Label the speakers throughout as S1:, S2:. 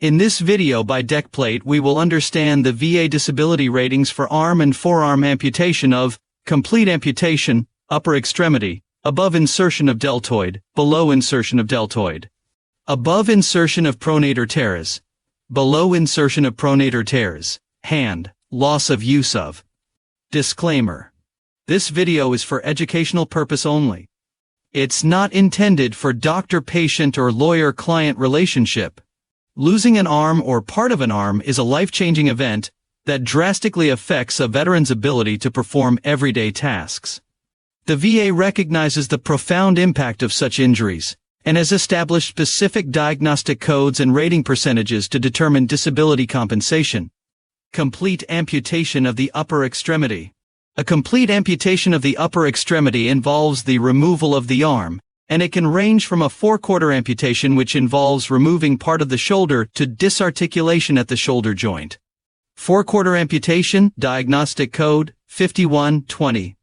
S1: In this video by Deckplate we will understand the VA disability ratings for arm and forearm amputation of complete amputation, upper extremity, above insertion of deltoid, below insertion of deltoid, above insertion of pronator teres, below insertion of pronator teres, hand, loss of use of. Disclaimer. This video is for educational purpose only. It's not intended for doctor-patient or lawyer-client relationship. Losing an arm or part of an arm is a life-changing event that drastically affects a veteran's ability to perform everyday tasks. The VA recognizes the profound impact of such injuries and has established specific diagnostic codes and rating percentages to determine disability compensation. Complete amputation of the upper extremity. A complete amputation of the upper extremity involves the removal of the arm, and it can range from a four-quarter amputation which involves removing part of the shoulder to disarticulation at the shoulder joint. Four-quarter amputation, diagnostic code 5120.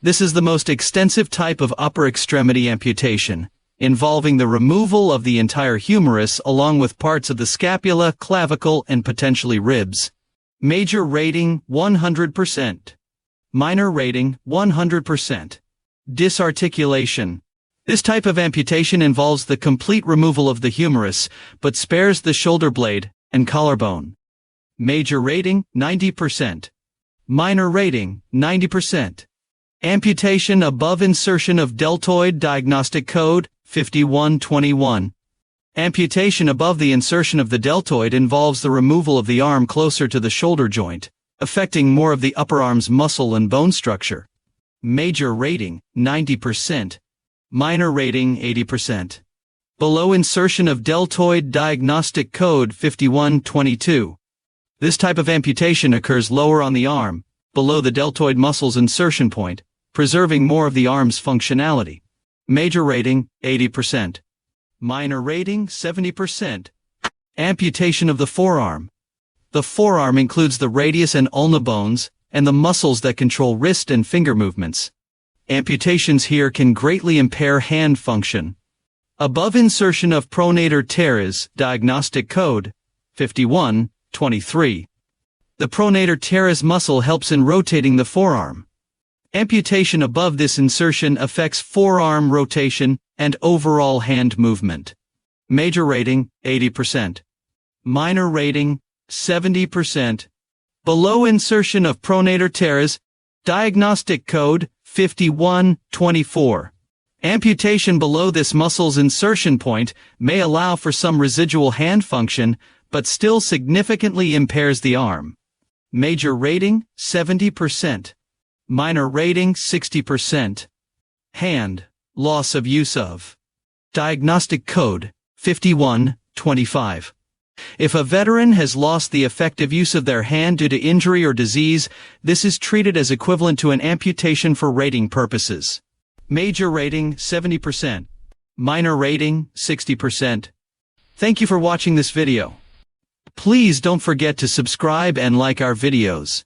S1: This is the most extensive type of upper extremity amputation, involving the removal of the entire humerus along with parts of the scapula, clavicle, and potentially ribs. Major rating 100%. Minor rating 100%. Disarticulation. This type of amputation involves the complete removal of the humerus, but spares the shoulder blade and collarbone. Major rating 90%. Minor rating 90%. Amputation above insertion of deltoid, diagnostic code 5121. Amputation above the insertion of the deltoid involves the removal of the arm closer to the shoulder joint, affecting more of the upper arm's muscle and bone structure. Major rating 90%. Minor rating 80%. Below insertion of deltoid, diagnostic code 5122. This type of amputation occurs lower on the arm, below the deltoid muscle's insertion point, preserving more of the arm's functionality. Major rating 80%. Minor rating 70%. Amputation of the forearm. The forearm includes the radius and ulna bones, and the muscles that control wrist and finger movements. Amputations here can greatly impair hand function. Above insertion of pronator teres, diagnostic code 5123. The pronator teres muscle helps in rotating the forearm. Amputation above this insertion affects forearm rotation and overall hand movement. Major rating 80%. Minor rating 70%. Below insertion of pronator teres, diagnostic code 5124. Amputation below this muscle's insertion point may allow for some residual hand function, but still significantly impairs the arm. Major rating 70%. Minor rating 60%. Hand, loss of use of. Diagnostic code 5125. If a veteran has lost the effective use of their hand due to injury or disease, this is treated as equivalent to an amputation for rating purposes. Major rating 70%. Minor rating 60%. Thank you for watching this video. Please don't forget to subscribe and like our videos.